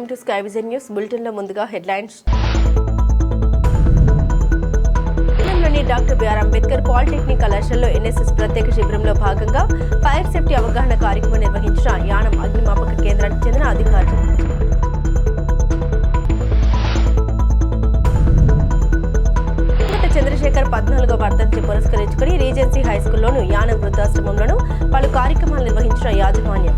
Welcome to sky vision news బులెటిన్లో ముందుగా headlines. Doctor BR Ambedkar polytechnic కళాశాలలో ఎన్ఎస్ఎస్ ప్రత్యేక శిబిరంలో భాగంగా ఫైర్ సేఫ్టీ అవగాహన కార్యక్రమం నిర్వహించిన యానం అగ్నిమాపక కేంద్రానికి చెందిన అధికారులు. చంద్రశేఖర్ 14వ వర్ధంతిని పురస్కరించుకుని రీజెన్సీ హైస్కూల్లోను యానం వృద్ధాశ్రమంలోను పలు కార్యక్రమాలు నిర్వహించిన యాజమాన్యం.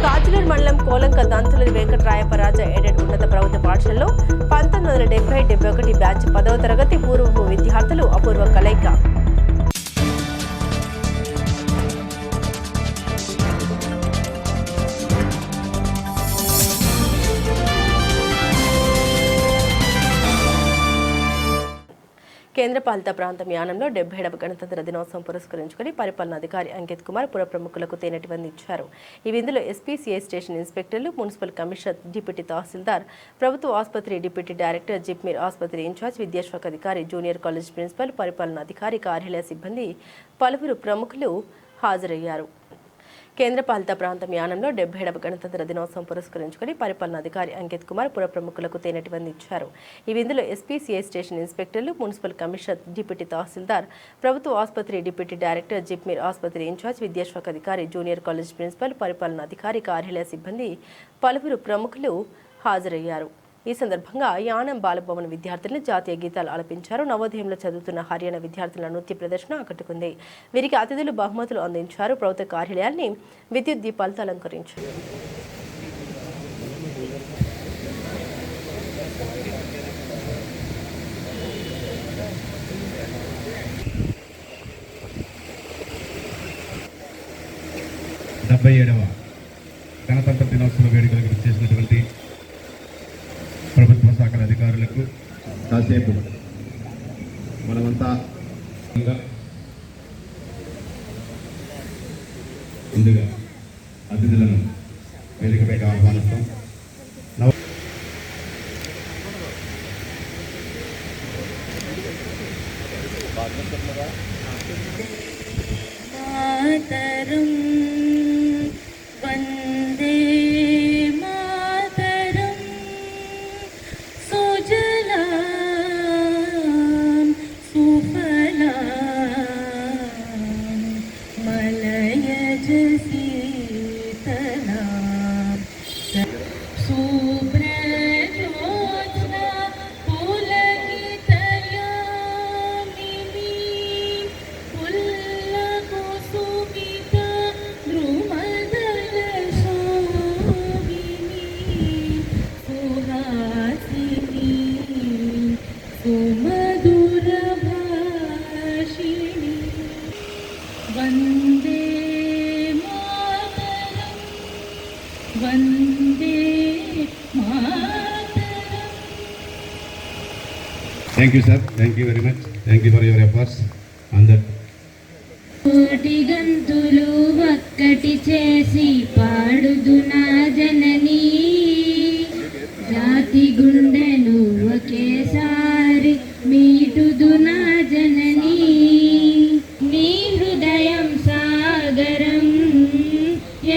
కాజులూరు మండలం కోలంక దంతులూరి వెంకటరాయపరాజ ఎయిడెడ్ ఉన్నత ప్రభుత్వ పాఠశాలలో 1970-71 బ్యాచ్ 10వ తరగతి పూర్వపు విద్యార్థులు అపూర్వ కలయిక. కేంద్రపాలిత ప్రాంతం యానంలో 77వ గణతంత్ర దినోత్సవం పురస్కరించుకుని పరిపాలనాధికారి అంకిత్ కుమార్ పుర ప్రముఖులకు తేనెటి అందించారు. ఈ విందులో ఎస్పీసీఐ స్టేషన్ ఇన్స్పెక్టర్లు, మున్సిపల్ కమిషనర్, డిప్యూటీ తహసీల్దార్, ప్రభుత్వ ఆసుపత్రి డిప్యూటీ డైరెక్టర్, జిప్మీర్ ఆసుపత్రి ఇన్ఛార్జ్, విద్యాశాఖ అధికారి, జూనియర్ కాలేజ్ ప్రిన్సిపల్, పరిపాలనాధికారి కార్యాలయ సిబ్బంది, పలువురు ప్రముఖులు హాజరయ్యారు. కేంద్రపాలిత ప్రాంతం యానంలో 77వ గణతంత్ర దినోత్సవం పురస్కరించుకుని పరిపాలనాధికారి అంకిత్ కుమార్ పుర ప్రముఖులకు తేనెటి అందించారు. ఈ విందులో ఎస్పీసీఐ స్టేషన్ ఇన్స్పెక్టర్లు, మున్సిపల్ కమిషనర్, డిప్యూటీ తహసీల్దార్, ప్రభుత్వ ఆసుపత్రి డిప్యూటీ డైరెక్టర్, జిప్మీర్ ఆసుపత్రి ఇన్ఛార్జ్, విద్యాశాఖ అధికారి, జూనియర్ కాలేజ్ ప్రిన్సిపల్, పరిపాలనాధికారి కార్యాలయ సిబ్బంది, పలువురు ప్రముఖులు హాజరయ్యారు. ఈ సందర్భంగా యానం బాలభవన్ విద్యార్థులను జాతీయ గీతాలు ఆలపించారు. నవోదయంలో చదువుతున్న హర్యానా విద్యార్థుల నృత్య ప్రదర్శన ఆకట్టుకుంది. వీరికి అతిథులు బహుమతులు అందించారు. ప్రభుత్వ కార్యాలయాన్ని విద్యుత్ దీపాలతో అలంకరించారు. గణతంత్ర దినోత్సవ వేడుకలకు విచ్చేసినటువంటి ప్రభుత్వ శాఖల అధికారులకు కాసేపు మనమంతా ముందుగా అతిథులను వేదికపైకి ఆహ్వానిస్తాం. Thank you, sir. Thank you very much. Thank you for your efforts on that. కోటి గంతులు ఒక్కటి చేసి పాడుదునా జనని, జాతి గుండెను ఒకేసారి మీటుదునా జనని. నీ హృదయం సాగరం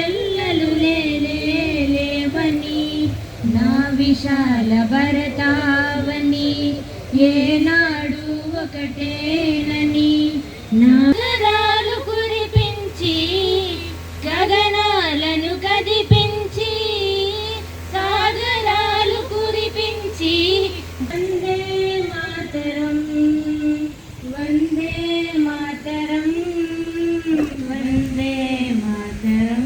ఎల్లలు లేవని, నా విశాల భరతావని ఏనాడు ఒకటేనని. నాగరాలు కురిపించి గగనాలను కదిపించి, సాగరాలు కురిపించి వందే మాతరం, వందే మాతరం, వందే మాతరం.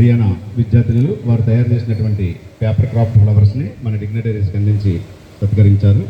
హర్యానా విద్యార్థినులు వారు తయారు చేసినటువంటి పేపర్ క్రాఫ్ట్ ఫ్లవర్స్ని మన డిగ్నిటరీస్కి అందించి సత్కరించారు.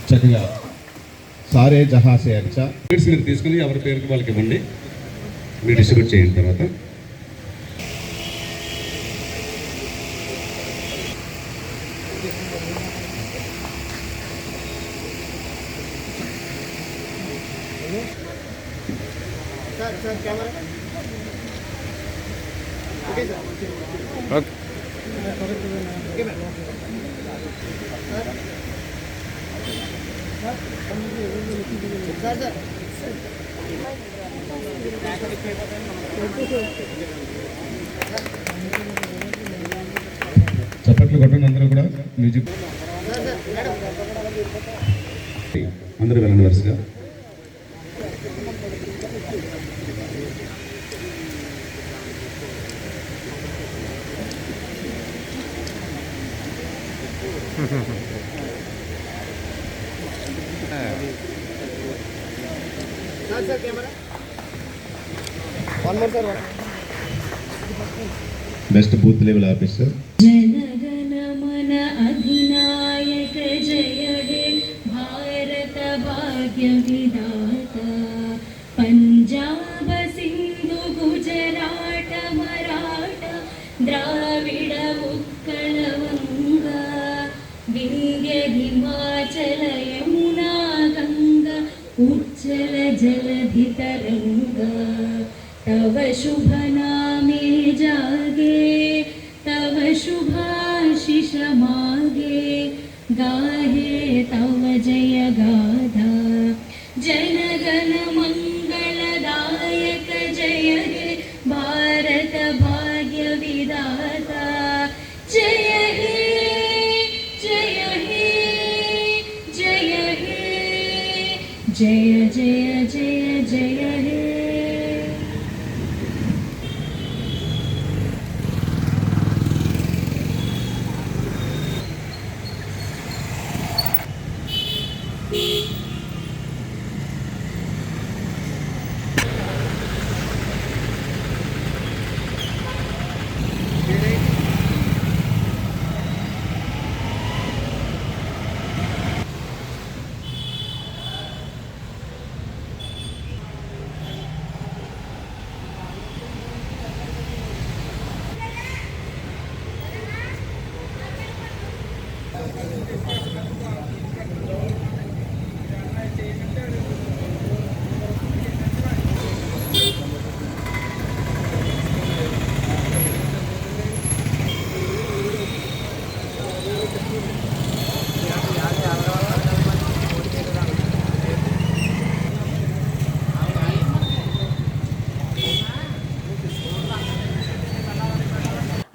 చక్కగా సారే జహాసే అచ్చా స్వీట్స్ మీరు తీసుకుని ఎవరి పేరుకి వాళ్ళకి ఇవ్వండి, మీరు డిస్ట్రిబ్యూట్ చేయిన తర్వాత. చప్పట్లు కొట్టండి అందరూ కూడా. మ్యూజిక్ అందరూ వెళ్ళండి వరుసగా. Best booth level officer. జనగణ మన అధినాయక జయ హే భారత భాగ్య విధాత పంజాబ సింధు గుజరాట మరాఠ ద్రావిడ ఉత్కళ వంగ వింధ్య హిమాచల యమునా గంగ ఉజ్జల జలధి తరంగ तव शुभ नामे जागे तव शुभाशिष मागे गाहे तव जय गाथा जनगण मंगलदायक जय हे भारत भाग्य विधाता जय हे जय हे जय हे जय जय जय जय हे.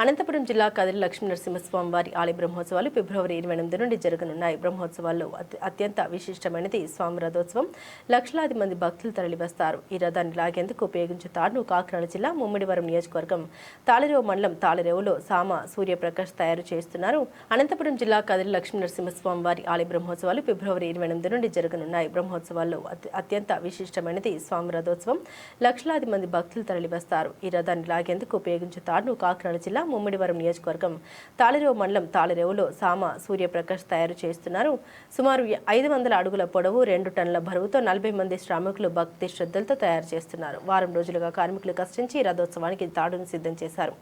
అనంతపురం జిల్లా కదిరి లక్ష్మీ నరసింహస్వామి వారి ఆలయ బ్రహ్మోత్సవాలు ఫిబ్రవరి 28 నుండి జరగనున్నాయి. బ్రహ్మోత్సవాల్లో అత్యంత విశిష్టమైనది స్వామి రథోత్సవం. లక్షలాది మంది భక్తులు తరలివస్తారు. ఈ రథాన్ని లాగేందుకు ఉపయోగించే తాడును కాకినాడ జిల్లా ముమ్మిడివరం నియోజకవర్గం తాళరేవు మండలం తాళరేవులో సామ సూర్యప్రకాష్ తయారు చేస్తున్నారు. అనంతపురం జిల్లా కదిరి లక్ష్మీ నరసింహస్వామి వారి ఆలయ బ్రహ్మోత్సవాలు ఫిబ్రవరి 28 నుండి జరగనున్నాయి. బ్రహ్మోత్సవాల్లో అత్యంత విశిష్టమైనది స్వామి రథోత్సవం. లక్షలాది మంది భక్తులు తరలివస్తారు. ఈ రథాన్ని లాగేందుకు ఉపయోగించే తాడును కాకినాడ జిల్లా ముమ్మిడివరం నియోజకవర్గం తాళరేవు మండలం తాళరేవులో సామ సూర్యప్రకాష్ తయారు చేస్తున్నారు. సుమారు 500 అడుగుల పొడవు 2 టన్నుల బరువుతో 40 మంది శ్రామికులు భక్తి శ్రద్ధలతో తయారు చేస్తున్నారు. వారం రోజులుగా కార్మికులు కష్టించి రథోత్సవానికి తాడును సిద్ధం చేశారు.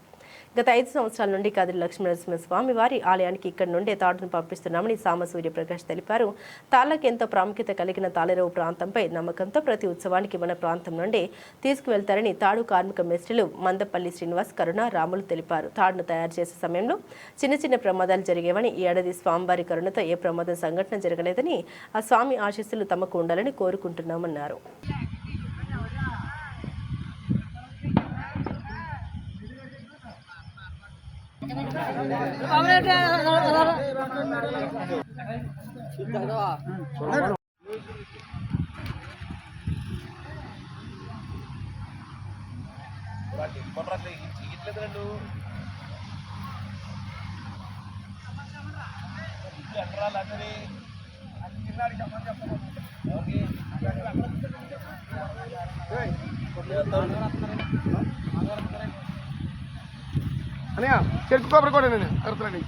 గత 5 సంవత్సరాల నుండి కదిరి లక్ష్మీ నరసింహస్వామి వారి ఆలయానికి ఇక్కడి నుండే తాడును పంపిస్తున్నామని సామ సూర్యప్రకాష్ తెలిపారు. తాళ్లకు ఎంతో ప్రాముఖ్యత కలిగిన తాళరేవు ప్రాంతంపై నమ్మకంతో ప్రతి ఉత్సవానికి మన ప్రాంతం నుండే తీసుకువెళ్తారని తాడు కార్మిక మేస్త్రీలు మందపల్లి శ్రీనివాస్, కరుణ, రాములు తెలిపారు. తాడును తయారు చేసే సమయంలో చిన్న ప్రమాదాలు జరిగేవని, ఈ ఏడాది స్వామివారి కరుణతో ఏ ప్రమాదం సంఘటన జరగలేదని, ఆ స్వామి ఆశీస్సులు తమకు ఉండాలని కోరుకుంటున్నామన్నారు. అన్నయ్య చెరుకు కొబ్బరి కూడా నేను కరుతున్నాను.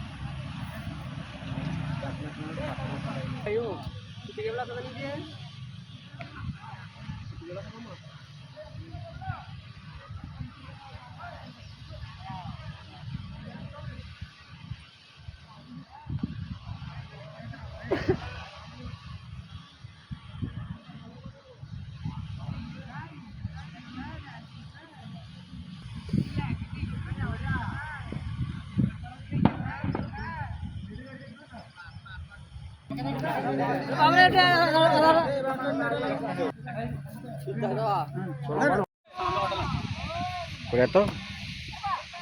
ఇప్పుడు ఎత్తాం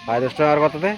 5 ఇష్టం ఎవరికి వస్తుంది?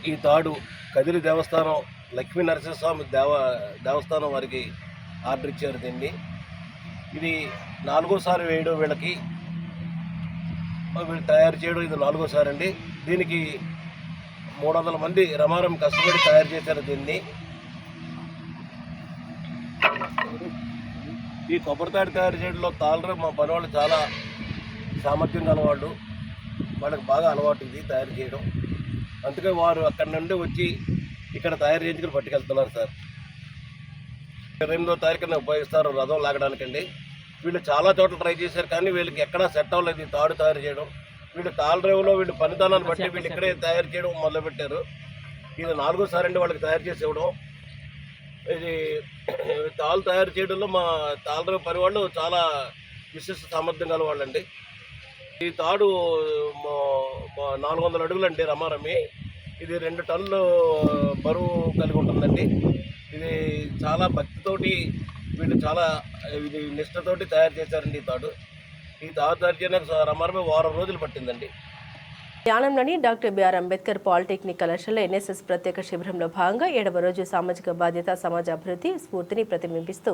ఈ తాడు కదిరి దేవస్థానం లక్ష్మీ నరసింహస్వామి దేవస్థానం వారికి ఆర్డర్ ఇచ్చారు. దీన్ని ఇది 4వసారి వేయడం, వీళ్ళకి వీళ్ళు తయారు చేయడం ఇది 4వసారి అండి. దీనికి 300 మంది రమారం కష్టపడి తయారు చేశారు దీన్ని. ఈ కొబ్బరితాడు తయారు చేయడంలో తాళరు మా పని వాళ్ళు చాలా సామర్థ్యం గలవాళ్ళు, వాళ్ళకి బాగా అలవాటు ఇది తయారు చేయడం. అందుకే వారు అక్కడి నుండి వచ్చి ఇక్కడ తయారు చేయించుకుని పట్టుకెళ్తున్నారు సార్. 28వ తారీఖున ఉపయోగిస్తారు రథం లాగడానికండి. వీళ్ళు చాలా చోట్ల ట్రై చేశారు కానీ వీళ్ళకి ఎక్కడా సెట్ అవ్వలేదు ఈ తాడు తయారు చేయడం. వీళ్ళు తాళరేవులో వీళ్ళు పనితనాన్ని బట్టి వీళ్ళు ఇక్కడే తయారు చేయడం మొదలుపెట్టారు. ఇది 4వసారి అండి వాళ్ళకి తయారు చేసి ఇవ్వడం. ఇది తాళ్ళు తయారు చేయడంలో మా తాళరేవు పని వాళ్ళు చాలా విశిష్ట సామర్థ్యం గల వాళ్ళండి. ఈ తాడు 400 అడుగులు అండి రమారమి. ఇది 2 టన్నులు బరువు కలిగి ఉంటుందండి. ఇది చాలా భక్తితోటి వీళ్ళు చాలా ఇది నిష్ఠతోటి తయారు చేశారండి ఈ తాడు. ఈ తాడు తయారు చేయడానికి రమారమి 1 రోజులు పట్టిందండి. యానంలోని డాక్టర్ బిఆర్ అంబేద్కర్ పాలిటెక్నిక్ కళాశాలలో ఎన్ఎస్ఎస్ ప్రత్యేక శిబిరంలో భాగంగా 7వ రోజు సామాజిక బాధ్యత, సమాజ అభివృద్ధి స్ఫూర్తిని ప్రతిబింబిస్తూ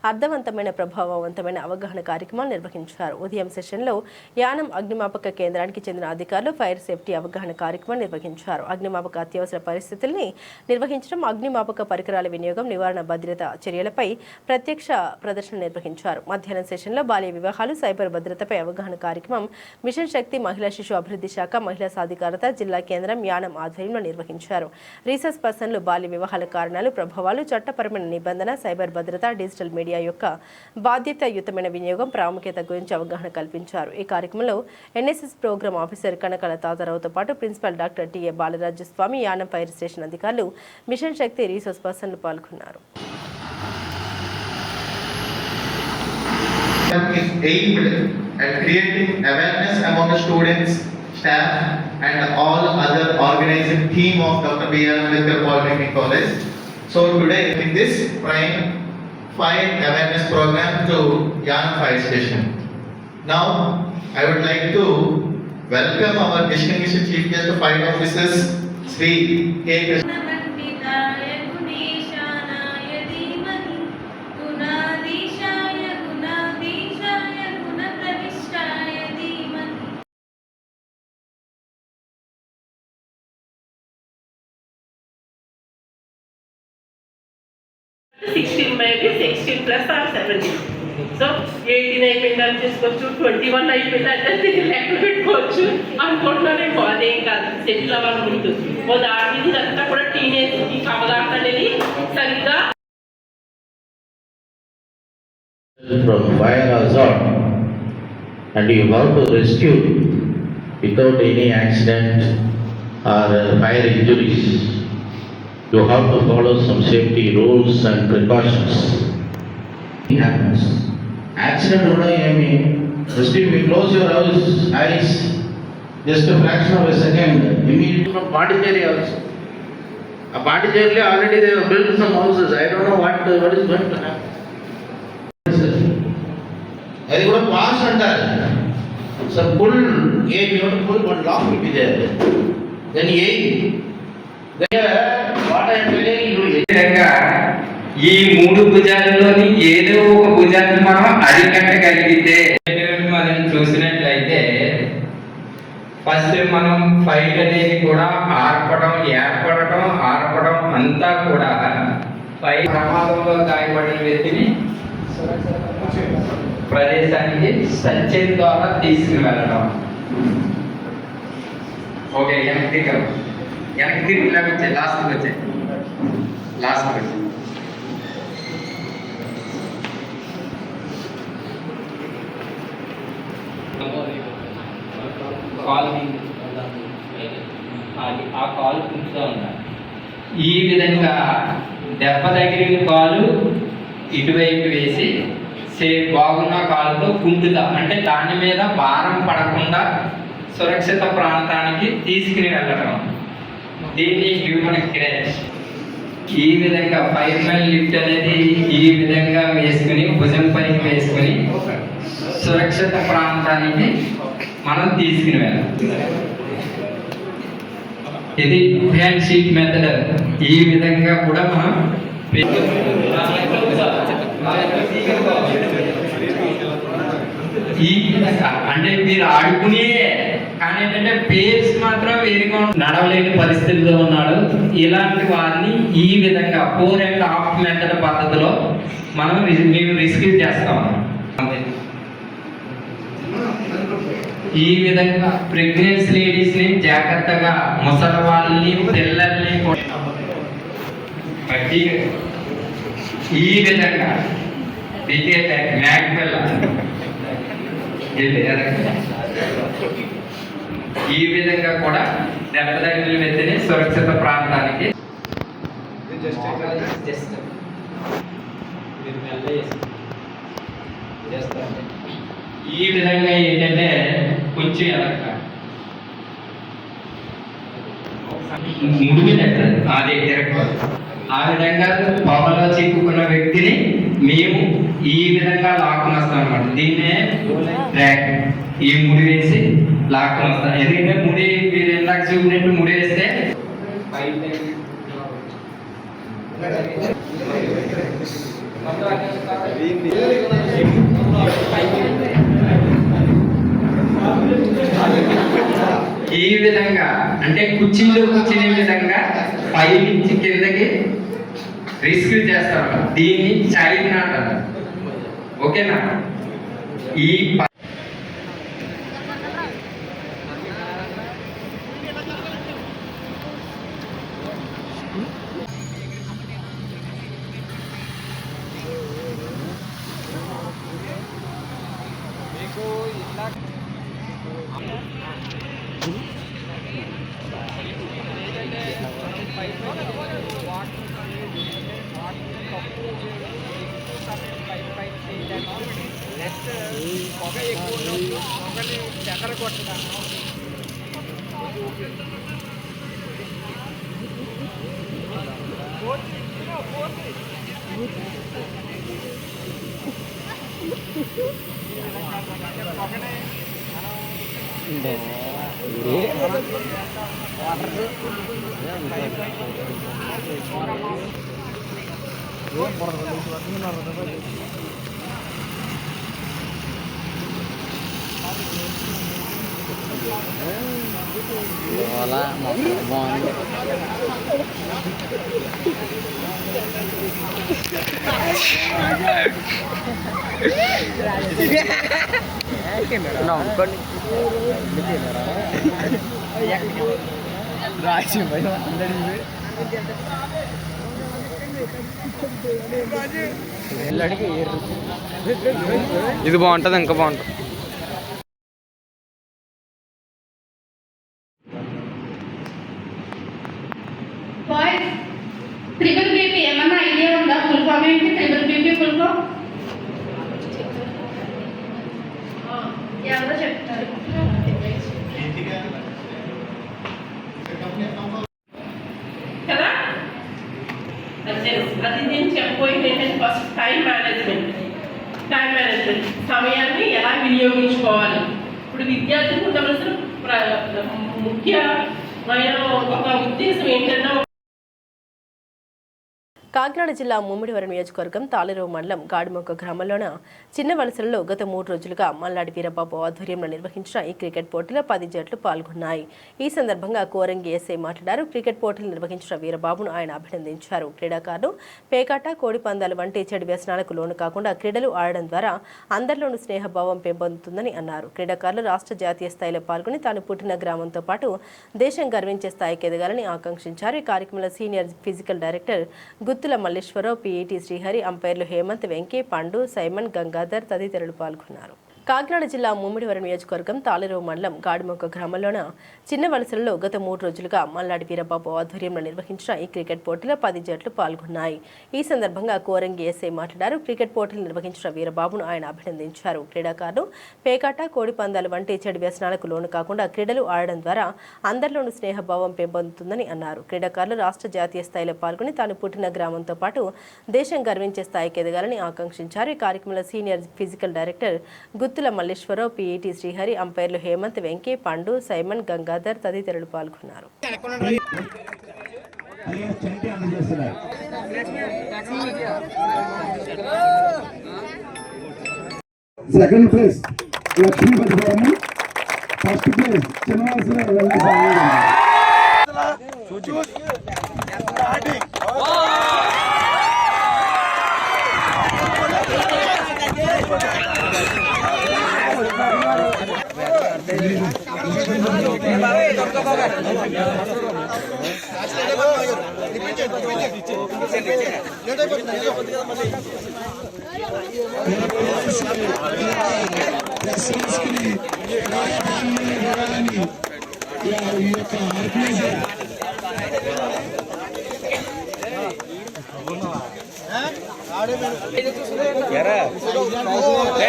అర్థవంతమైన, ప్రభావవంతమైన అవగాహన కార్యక్రమాలు నిర్వహించారు. ఉదయం సెషన్లో యానం అగ్నిమాపక కేంద్రానికి చెందిన అధికారులు ఫైర్ సేఫ్టీ అవగాహన కార్యక్రమం నిర్వహించారు. అగ్నిమాపక అత్యవసర పరిస్థితుల్ని నిర్వహించడం, అగ్నిమాపక పరికరాల వినియోగం, నివారణ, భద్రత చర్యలపై ప్రత్యక్ష ప్రదర్శన నిర్వహించారు. మధ్యాహ్నం సెషన్లో బాల్య వివాహాలు, సైబర్ భద్రతపై అవగాహన కార్యక్రమం మిషన్ శక్తి, మహిళా శిశు అభివృద్ధి శాఖ, మహిళా సాధికారత జిల్లా కేంద్రం యానం ఆధ్వర్యంలో నిర్వహించారు. రీసెర్చ్ పర్సన్లు బాల్య వివాహాల కారణాలు, ప్రభావాలు, చట్టపరమైన నిబంధన, సైబర్ భద్రత, డిజిటల్ మీడియా యొక్క బాధ్యతాయుతమైన వినియోగం, ప్రాముఖ్యత గురించి అవగాహన కల్పించారు. ఈ కార్యక్రమంలో ఎన్ఎస్ఎస్ ప్రోగ్రామ్ ఆఫీసర్ కనకల తాతారావుతో పాటు principal doctor TA Balarajaswamy, Yanam fire station అధికారులు, మిషన్ శక్తి రీసెర్చ్ పర్సన్లు పాల్గొన్నారు. Is aimed at creating awareness among the students, staff and all other organizing team of Dr. B.R. Ambedkar Polytechnic College. So today in this prime fire awareness program to Yanam Fire Station. Now I would like to welcome our distinguished Chief Guest Fire Officers Sri K. maybe 16 plus or 17. So 18 అయిపోయిందని చేసుకోవచ్చు, 21 అయిపోయిందంటే లెక్క పెట్టుకోవచ్చు అనుకుంటున్నారేమో. అదేం కాదు, settle అవ్వాలి ముందు. ఆడది అంతా కూడా టీనేజ్ ఈ అవగాహన అనేది సరిగ్గా from fire hazard and you have to rescue without any accident or fire injuries. You have to follow some safety rules and precautions. It happens. Accident uda emi just if you close your eyes just a fraction of a second, immediately from Pondicherry also. A Pondicherry already they have built some houses. I don't know what is going to happen. అది కూడా pass అంటారు. So pull a beautiful one lock will be there. Then a what I am telling you విధంగా ఈ 3 భుజాల్లోని ఏదో ఒక భుజాన్ని మనం అరికట్టగలిగితే మనం చూసినట్లయితే ఫస్ట్ మనం ఫైర్ అనేది కూడా ఏర్పడటం ఆర్పడం అంతా కూడా ఫైర్ ప్రమాదంలో గాయపడిన వ్యక్తిని ప్రదేశానికి సత్యం ద్వారా తీసుకుని వెళ్ళడం. ఓకే, వెనక్కి ఇలాగ వచ్చాయి, లాస్ట్కి వచ్చాయి. ఆ కాలు కుంటుతూ ఉండాలి. ఈ విధంగా దెబ్బ తగిలిన కాలు ఇటువైపు వేసి బాగున్న కాలుతో కుంటుతా, అంటే దాని మీద భారం పడకుండా సురక్షిత ప్రాంతానికి తీసుకుని వెళ్ళడం. దీన్ని హ్యూమన్ క్రేజ్. ఈ విధంగా ఫైర్మెన్ లిఫ్ట్ అనేది ఈ విధంగా వేసుకుని భుజం పైకి వేసుకుని సురక్షిత ప్రాంతానికి మనం తీసుకుని వెళ్ళాలి. ఇది హ్యాండ్ షీట్ మెథడ్. ఈ విధంగా కూడా మనం ఈ విధంగా అంటే మీరు ఆడుకునే కానీ ఏంటంటే పేస్ మాత్రం వేరుగా నడవలేని పరిస్థితిలో ఉన్నాడు. ఇలాంటి వారిని ఈ విధంగా 4.5 మెథడ్ పద్ధతిలో మనం రిస్క్యూ చేస్తాం. ఈ విధంగా ప్రెగ్నెన్సీ లేడీస్ ని జాగ్రత్తగా, ముసలి వాళ్ళని, పిల్లల్ని ఈ విధంగా ఈ విధంగా కూడా దెబ్బ తగిలిన వ్యక్తిని సురక్షిత ప్రాంతానికి ఈ విధంగా ఏంటంటే కొంచెం ఎలక ముడిమి దగ్గర అదే తిరగదు. ఆ విధంగా పొగలో చిక్కుకున్న వ్యక్తిని మేము ఈ విధంగా లాక్కుని వస్తాం అనమాట. దీన్నే ట్రాక్, ఈ ముడి వేసి లాక్కుని వస్తాం. ఎందుకంటే ముడి మీరు ఇందాక చూపినట్టు ముడి వేస్తే ఈ విధంగా అంటే కుర్చీలో కూర్చునే విధంగా పై నుంచి కిందకి రిస్క్ చేస్తారు. దీన్ని చైల్డ్ నాట్ అంటారు. ఓకేనా? ఈ ఇది బాగుంటుంది, ఇంకా బాగుంటుంది. బాయ్స్, ట్రిపుల్ బీపీ ఏమన్నా ఐడియా ఉందా? ఫుల్ ఫామ్ ఏంటి? ట్రిపుల్ బీపీ ఫుల్ ఫామ్ ఎవరో చెప్తారు. కదా? అది నేను చెప్పబోయింది ఏంటంటే ఫస్ట్ టైం మేనేజ్మెంట్. సమయాన్ని ఎలా వినియోగించుకోవాలి. ఇప్పుడు విద్యార్థులకు ఉండవలసిన ముఖ్యమైన ఒక ఉద్దేశం ఏంటంటే కాకినాడ జిల్లా ముమ్మిడివరం నియోజకవర్గం తాళరేవు మండలం గాడిమొక్క గ్రామంలోన చిన్న వలసలలో గత 3 రోజులుగా మల్లాడి వీరబాబు ఆధ్వర్యంలో నిర్వహించిన ఈ క్రికెట్ పోటీలో 10 జట్లు పాల్గొన్నాయి. ఈ సందర్భంగా కోరంగి ఎస్ఐ మాట్లాడారు. క్రికెట్ పోటీలు నిర్వహించిన వీరబాబును ఆయన అభినందించారు. క్రీడాకారులు పేకాట, కోడి పందాలు వంటి చెడు వ్యసనాలకు లోను కాకుండా క్రీడలు ఆడడం ద్వారా అందరిలోనూ స్నేహభావం పెంపొందుతుందని అన్నారు. క్రీడాకారులు రాష్ట్ర జాతీయ స్థాయిలో పాల్గొని తాను పుట్టిన గ్రామంతో పాటు దేశం గర్వించే స్థాయికి ఎదగాలని ఆకాంక్షించారు. ఈ కార్యక్రమంలో senior physical director Guttula Malleswara Rao, PET Srihari, అంపైర్లు హేమంత్, వెంకీ, పండు, సైమన్, గంగాధర్ తదితరులు పాల్గొన్నారు. కాకినాడ జిల్లా ముమ్మిడివరం నియోజకవర్గం తాళరేవు మండలం గాడిమొక్క గ్రామంలోన చిన్న వలసలలో గత 3 రోజులుగా మల్లాడి వీరబాబు ఆధ్వర్యంలో నిర్వహించిన ఈ క్రికెట్ పోటీలో 10 జట్లు పాల్గొన్నాయి. ఈ సందర్భంగా కోరంగి ఎస్ఐ మాట్లాడారు. క్రికెట్ పోటీలు నిర్వహించిన వీరబాబును ఆయన అభినందించారు. క్రీడాకారులు పేకాట, కోడి పందాలు వంటి చెడు వ్యసనాలకు లోను కాకుండా క్రీడలు ఆడడం ద్వారా అందరిలోనూ స్నేహభావం పెంపొందుతుందని అన్నారు. క్రీడాకారులు రాష్ట్ర జాతీయ స్థాయిలో పాల్గొని తాను పుట్టిన గ్రామంతో పాటు దేశం గర్వించే స్థాయికి ఎదగాలని ఆకాంక్షించారు. ఈ కార్యక్రమంలో senior physical director Guttula Malleswara Rao, PET Srihari, అంపైర్లు హేమంత్, వెంకీ, పండు, సైమన్, గంగాధర్ తదితరులు పాల్గొన్నారు. Second place Lakshmipathi, first place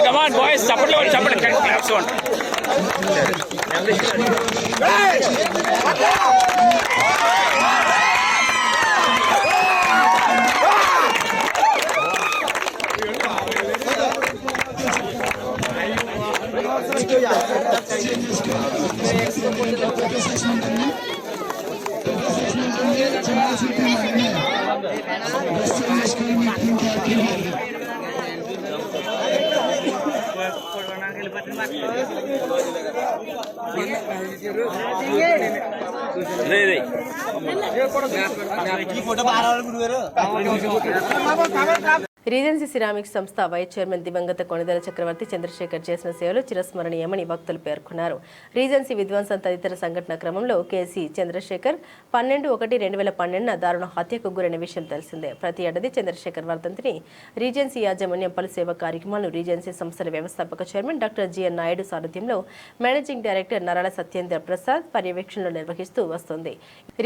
Come on, boys, support, claps on. Regency ceramics సంస్థ వైస్ చైర్మన్ దివంగత కొణిదెల చక్రవర్తి చంద్రశేఖర్ చేసిన సేవలు చిరస్మరణీయమని భక్తులు పేర్కొన్నారు. రీజెన్సీ విధ్వంసం తదితర సంఘటన క్రమంలో కేసీ చంద్రశేఖర్ 12/1/2012 దారుణ హత్యకు గురైన విషయం తెలిసిందే. ప్రతి ఏడాది చంద్రశేఖర్ వర్ధంతిని రీజెన్సీ యాజమాన్యం పలు సేవా కార్యక్రమాలను రీజెన్సీ సంస్థల వ్యవస్థాపక చైర్మన్ డాక్టర్ జిఎన్ నాయుడు సారథ్యంలో మేనేజింగ్ డైరెక్టర్ నరాల సత్యేంద్ర ప్రసాద్ పర్యవేక్షణలో నిర్వహిస్తూ వస్తోంది.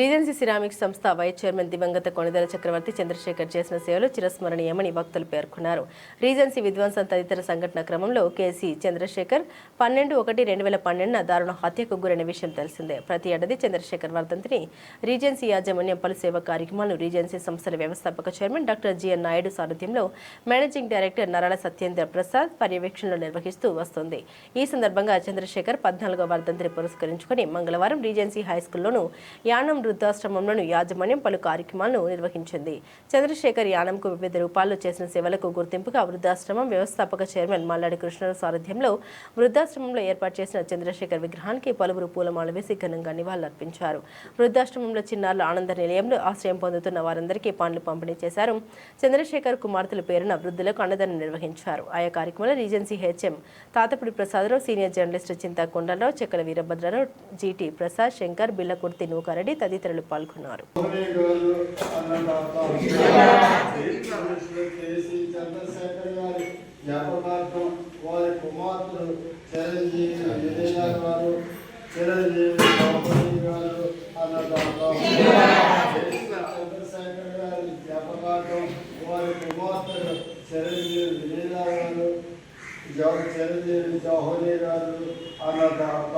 రీజెన్సీ సిరామిక్స్ సంస్థ వైస్ చైర్మన్ దివంగత కొణిదెల చక్రవర్తి చంద్రశేఖర్ చేసిన సేవలు చిరస్మరణీయమని భక్తులు పేర్కొన్నారు. రీజెన్సీ విధ్వంసం తదితర సంఘటన క్రమంలో కేసీ చంద్రశేఖర్ 12/1/2012 దారుణ హత్యకు గురైన విషయం తెలిసిందే. ప్రతి ఏడాది చంద్రశేఖర్ వర్ధంతిని రీజెన్సీ యాజమాన్యం పలు సేవా కార్యక్రమాలను రీజెన్సీ సంస్థల వ్యవస్థాపక చైర్మన్ డాక్టర్ జిఎన్ నాయుడు సారథ్యంలో మేనేజింగ్ డైరెక్టర్ నరాల సత్యేంద్ర ప్రసాద్ పర్యవేక్షణలో నిర్వహిస్తూ వస్తోంది. ఈ సందర్భంగా చంద్రశేఖర్ 14వ వర్ధంతిని పురస్కరించుకుని మంగళవారం రీజెన్సీ హైస్కూల్లోను యానం వృద్ధాశ్రమంలోను యాజమాన్యం పలు కార్యక్రమాలను నిర్వహించింది. చంద్రశేఖర్ యానంకు వివిధ రూపాల్లో చేసిన సేవలకు గుర్తింపుగా వృద్ధాశ్రమం వ్యవస్థాపక చైర్మన్ మల్లాడి కృష్ణరావు సారథ్యంలో వృద్ధాశ్రమంలో ఏర్పాటు చేసిన చంద్రశేఖర్ విగ్రహానికి పలువురు పూలమాల వేసి ఘనంగా నివాళులర్పించారు. వృద్ధాశ్రమంలో చిన్నారుల ఆనంద నిలయంలో ఆశ్రయం పొందుతున్న వారందరికీ పండ్లు పంపిణీ చేశారు. చంద్రశేఖర్ కుమార్తెల పేరున వృద్ధులకు అన్నదానం నిర్వహించారు. ఆయా కార్యక్రమంలో regency HM Tatapudi Prasadarao, senior journalist Chinta Kondalarao, Chekkala Veerabhadrarao, GT Prasad, Shankar, Billakurthi Nookareddy తదితరులు పాల్గొన్నారు. చంద్రశేఖర్ గారి జ్ఞాపకార్థం వారి కుమార్తెలు చిరంజీవి విజయ్ గారు, చిరంజీవి బాబుజీ గారు అన్నదాత. చంద్రశేఖర్ గారి జ్ఞాపకార్థం వారి కుమార్తెలు చిరంజీవి విజయ్ గారు, చిరంజీవి జవహరి గారు అన్నదాత.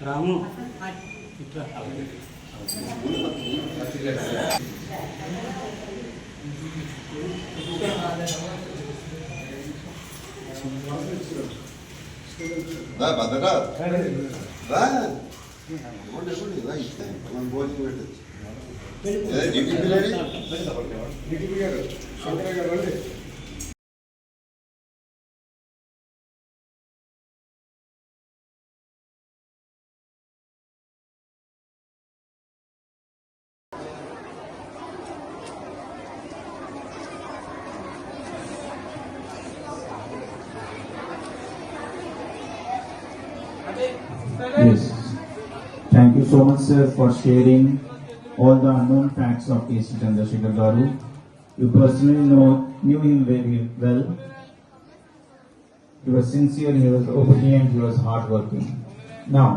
రాము భద్రరా మనం భోజనం పెట్టచ్చు. Yes. Thank you so much, sir, for sharing all the unknown facts of K.C. Chandrasekhar Garu. You personally knew him very well. He was sincere, he was obedient, he was hardworking. Now,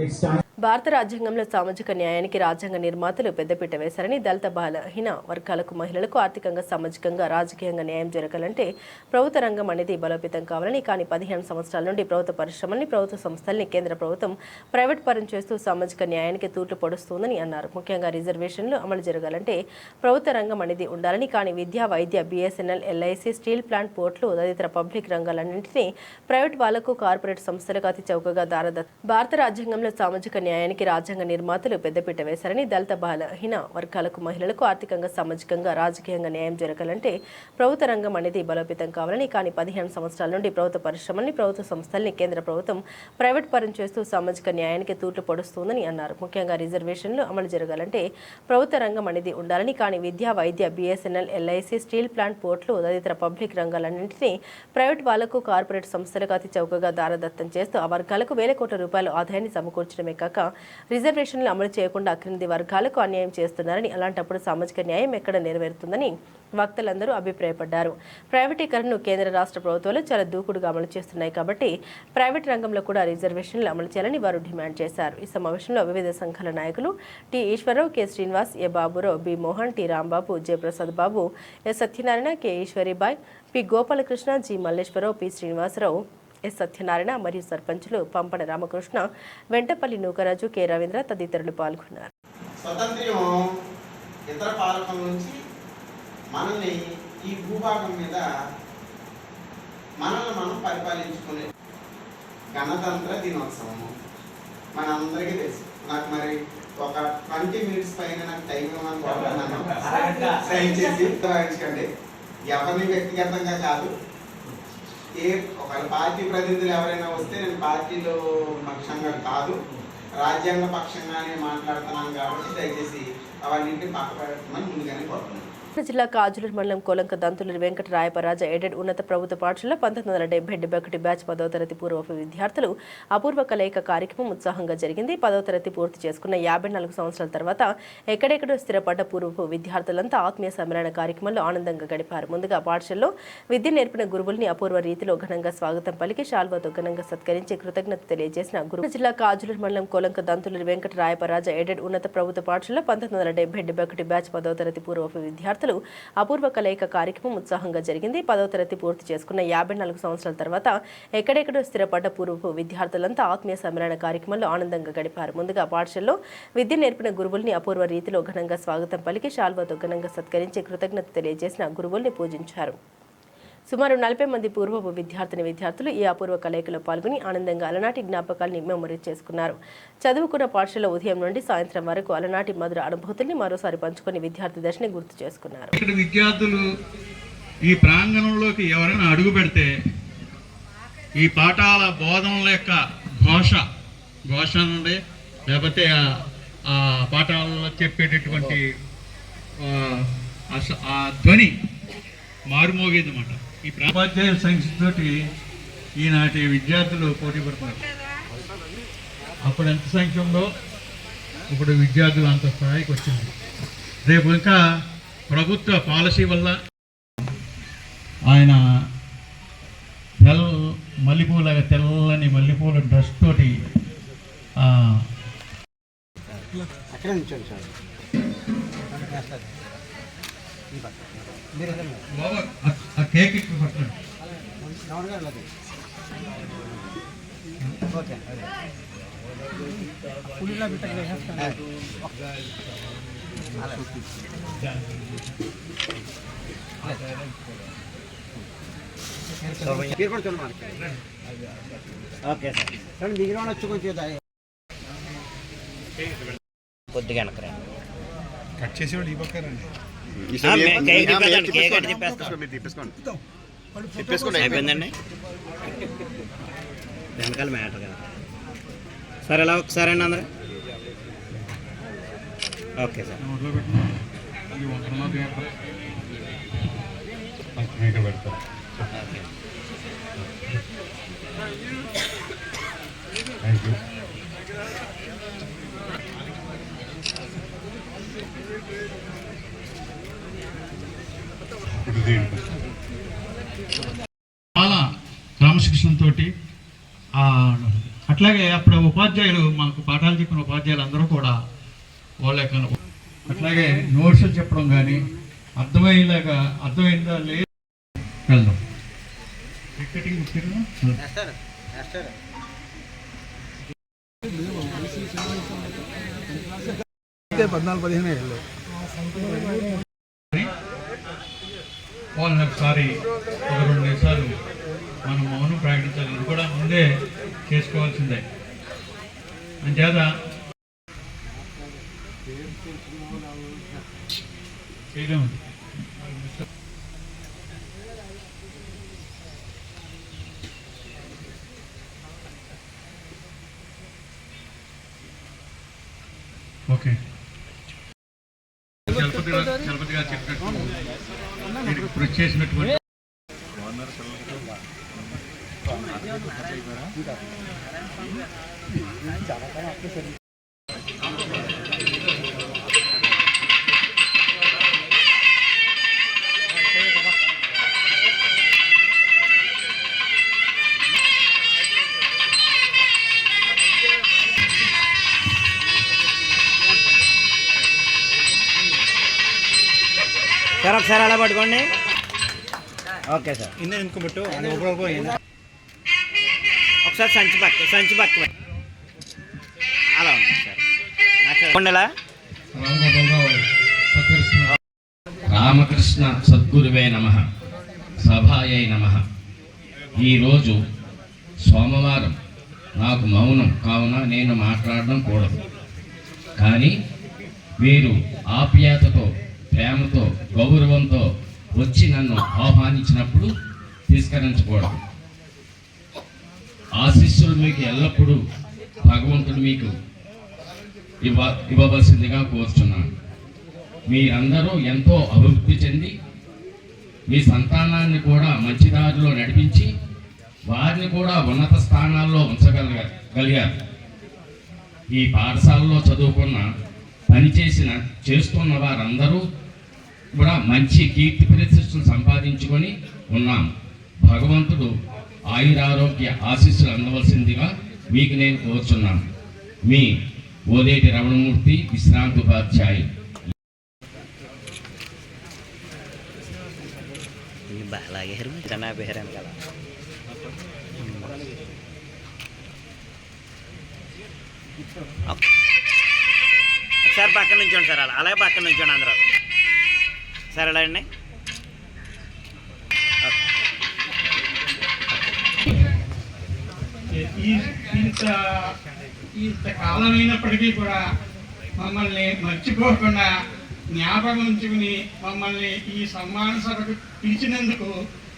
it's time. భారత రాజ్యాంగంలో సామాజిక న్యాయానికి రాజ్యాంగ నిర్మాతలు పెద్దపీట వేశారని, దళిత బలహీన వర్గాలకు, మహిళలకు ఆర్థికంగా, సామాజికంగా, రాజకీయంగా న్యాయం జరగాలంటే ప్రభుత్వ రంగం అనేది బలోపేతం కావాలని, కానీ 15 సంవత్సరాల నుండి ప్రభుత్వ పరిశ్రమల్ని, ప్రభుత్వ సంస్థల్ని కేంద్ర ప్రభుత్వం ప్రైవేట్ పరం చేస్తూ సామాజిక న్యాయానికి తూట్లు పొడుస్తుందని అన్నారు. ముఖ్యంగా రిజర్వేషన్లు అమలు జరగాలంటే ప్రభుత్వ రంగం అనేది ఉండాలని, కానీ విద్య, వైద్య, BSNL, LIC, స్టీల్ ప్లాంట్, పోర్టులు తదితర పబ్లిక్ రంగాలన్నింటినీ ప్రైవేట్ వాళ్లకు, కార్పొరేట్ సంస్థలకు అతి చౌకగా భారత రాజ్యాంగంలో సామాజిక న్యాయానికి రాజ్యాంగ నిర్మాతలు పెద్దపీట వేశారని, దళిత బలహీన వర్గాలకు, మహిళలకు ఆర్థికంగా, సామాజికంగా, రాజకీయంగా న్యాయం జరగాలంటే ప్రభుత్వ రంగం అనేది బలోపేతం కావాలని, కానీ 15 సంవత్సరాల నుండి ప్రభుత్వ పరిశ్రమల్ని, ప్రభుత్వ సంస్థల్ని కేంద్ర ప్రభుత్వం ప్రైవేట్ పరం చేస్తూ సామాజిక న్యాయానికి తూట్లు పొడుస్తుందని అన్నారు. ముఖ్యంగా రిజర్వేషన్లు అమలు జరగాలంటే ప్రభుత్వ రంగం అనేది ఉండాలని, కానీ విద్య, వైద్య, BSNL, LIC, స్టీల్ ప్లాంట్, పోర్టులు తదితర పబ్లిక్ రంగాలన్నింటినీ ప్రైవేట్ వాళ్లకు, కార్పొరేట్ సంస్థలకు అతి చౌకగా దారదత్తం చేస్తూ ఆ వర్గాలకు వేల కోట్ల రూపాయల ఆదాయాన్ని సమకూర్చడమే కాక రిజర్వేషన్లు అమలు చేయకుండా క్రింది వర్గాలకు అన్యాయం చేస్తున్నారని, అలాంటప్పుడు సామాజిక న్యాయం ఎక్కడ నెరవేరుతుందని వక్తలందరూ అభిప్రాయపడ్డారు. ప్రైవేటీకరణను కేంద్ర రాష్ట్ర ప్రభుత్వాలు చాలా దూకుడుగా అమలు చేస్తున్నాయి కాబట్టి ప్రైవేట్ రంగంలో కూడా రిజర్వేషన్లు అమలు చేయాలని వారు డిమాండ్ చేశారు. ఈ సమావేశంలో వివిధ సంఘాల నాయకులు T Eswararao, K Srinivas, A Baburao, B Mohan, T Rambabu, Jayaprasad Babu, S Satyanarayana, K Eswaribai, P Gopalakrishna, G Malleswararao, P Srinivasarao, S Satyanarayana మరియు సర్పంచులు పంపన రామకృష్ణ, వెంటపల్లి నూకరాజు, కె రవీంద్ర తదితరులు పాల్గొన్నారు. స్వతంత్రం ఇతర పాలకుల నుంచి మనల్ని ఈ భూభాగం మీద మనల్ని మనం పరిపాలించుకునే గణతంత్ర దినోత్సవం మనందరికీ తెలుసు. నాకు మరి ఒక 20 minutes పైన నాకు టైం ఇవ్వమని కోరుతున్నాను. దయచేసి భావించకండి. ఎవరిని వ్యక్తిగతంగా కాదు, ఒకవేళ పార్టీ ప్రతినిధులు ఎవరైనా వస్తే నేను పార్టీలో పక్షంగా కాదు, రాజ్యాంగ పక్షంగానే మాట్లాడుతున్నాను కాబట్టి దయచేసి అవన్నింటినీ పక్క పెట్టమని ముందుగానే కోరుతున్నాను. జిల్లా కాజులూరు మండలం కోలంక దంతులూరి వెంకట రాయపరాజ ఎయిడెడ్ ఉన్నత ప్రభుత్వ పాఠశాల 1970 బ్యాచ్ 10వ తరగతి పూర్వ విద్యార్థులు అపూర్వ కలయిక కార్యక్రమం ఉత్సాహంగా జరిగింది. 10వ తరగతి పూర్తి చేసుకున్న 54 సంవత్సరాల తర్వాత ఎక్కడెక్కడో స్థిరపడ్డ పూర్వపు విద్యార్థులంతా ఆత్మీయ సమ్మేళన కార్యక్రమంలో ఆనందంగా గడిపారు. ముందుగా పాఠశాలలో విద్య నేర్పిన గురువుల్ని అపూర్వ రీతిలో ఘనంగా స్వాగతం పలికి శాల్వాతో ఘనంగా సత్కరించి కృతజ్ఞత తెలియజేసిన గురువు జిల్లా కాజులూరు మండలం కోలంక దంతులూరి వెంకట రాయపరాజ ఎయిడెడ్ ఉన్నత ప్రభుత్వ పాఠశాల 1970 బ్యాచ్ 10వ తరగతి పూర్వ విద్యార్థులు అపూర్వ కలయిక కార్యక్రమం ఉత్సాహంగా జరిగింది. 10వ తరగతి పూర్తి చేసుకున్న 54 సంవత్సరాల తర్వాత ఎక్కడెక్కడో స్థిరపడ్డ పూర్వపు విద్యార్థులంతా ఆత్మీయ సమ్మేళన కార్యక్రమంలో ఆనందంగా గడిపారు. ముందుగా పాఠశాలలో విద్య నేర్పిన గురువుల్ని అపూర్వ రీతిలో ఘనంగా స్వాగతం పలికి శాల్వాతో ఘనంగా సత్కరించి కృతజ్ఞత తెలియజేసిన గురువుల్ని పూజించారు. సుమారు 40 మంది పూర్వపు విద్యార్థులు ఈ అపూర్వ కలయికలో పాల్గొని ఆనందంగా అలనాటి జ్ఞాపకాల్ని మెమొరీ చేసుకున్నారు. చదువుకున్న పాఠశాల ఉదయం నుండి సాయంత్రం వరకు అలనాటి మధుర అనుభూతుల్ని మరోసారి పంచుకొని విద్యార్థి దశని గుర్తు చేసుకున్నారు. ఇక్కడ విద్యార్థులు ఈ ప్రాంగణంలోకి ఎవరైనా అడుగు పెడితే ఈ పాఠాల బోధనల యొక్క ఘోష నుండి లేకపోతే ఆ పాఠాలలో చెప్పేటటువంటి ఆ ధ్వని మారుమోగేది అన్నమాట. ఈ ఉపాధ్యాయుల సంఖ్యతోటి ఈనాటి విద్యార్థులు పోటీ పడుతున్నారు. అప్పుడు ఎంత సంఖ్య ఉందో ఇప్పుడు విద్యార్థులు అంత స్థాయికి వచ్చింది. రేపు ఇంకా ప్రభుత్వ పాలసీ వల్ల ఆయన తెల్లని మల్లెపూల డ్రెస్ తోటి అక్కడ నుంచండి సార్. ఆ కేక్ ఇక్కడ పట్టండి. ఓకే సార్ దిగిన వచ్చి కొంచెం కొద్దిగా కట్ చేసేవాళ్ళు ఈ పక్కరండి. అయిపోయిందండి వెనకాల మ్యాటర్ కదా సార్. ఎలా ఒకసారి అండి అందరూ ఓకే సార్. చాలా క్రమశిక్షణతో అట్లాగే అప్పుడు ఉపాధ్యాయులు మనకు పాఠాలు చెప్పిన ఉపాధ్యాయులు అందరూ కూడా వాళ్ళ అట్లాగే నోట్స్లు చెప్పడం కానీ అర్థమైందా లేదు వెళ్దాం. టికెటింగ్ 14-15 వాళ్ళని ఒకసారి 2 నిమిషాలు మనం మౌనం ప్రకటించాలి. ఇది కూడా ముందే చేసుకోవాల్సిందే. అంచేత చేయలేము. ఓకే చలపతిగా చెప్పినట్టు దీనికి కృషి చేసినటువంటి సార్ ఒకసారి అలా పట్టుకోండి. Okay sir. ఒకసారి సంచి పక్క అలా ఉంది సార్. ఎలా రామకృష్ణ సద్గురువే నమః. సభాయై నమః. ఈరోజు సోమవారం నాకు మౌనం కావున నేను మాట్లాడడం కూడదు. కానీ మీరు ఆప్యాయతతో, ప్రేమతో, గౌరవంతో వచ్చి నన్ను ఆహ్వానించినప్పుడు తిరస్కరించకూడదు. ఆశీస్సులు మీకు ఎల్లప్పుడూ భగవంతుడు మీకు ఇవ్వవలసిందిగా కోరుచున్నాను. మీరందరూ ఎంతో అభివృద్ధి చెంది మీ సంతానాన్ని కూడా మంచి దారిలో నడిపించి వారిని కూడా ఉన్నత స్థానాల్లో ఉంచగలిగారు. ఈ పాఠశాలలో చదువుకున్న చేస్తున్న వారందరూ కూడా మంచి కీర్తి ప్రతిష్టలు సంపాదించుకొని ఉన్నాం. భగవంతుడు ఆయురారోగ్య ఆశీస్సులు అందవలసిందిగా మీకు నేను కోరుచున్నాను. మీ ఓదేటి రమణమూర్తి, విశ్రాంతి ఉపాధ్యాయులు. ఒకసారి పక్కన నుంచోండి సార్. అలాగే పక్కన నుంచోండి అందరూ. సరే ఎలా అండి. ఇంత కాలమైనప్పటికీ కూడా మమ్మల్ని మర్చిపోకుండా జ్ఞాపకం ఉంచుకుని మమ్మల్ని ఈ సన్మాన సభకు పిలిచినందుకు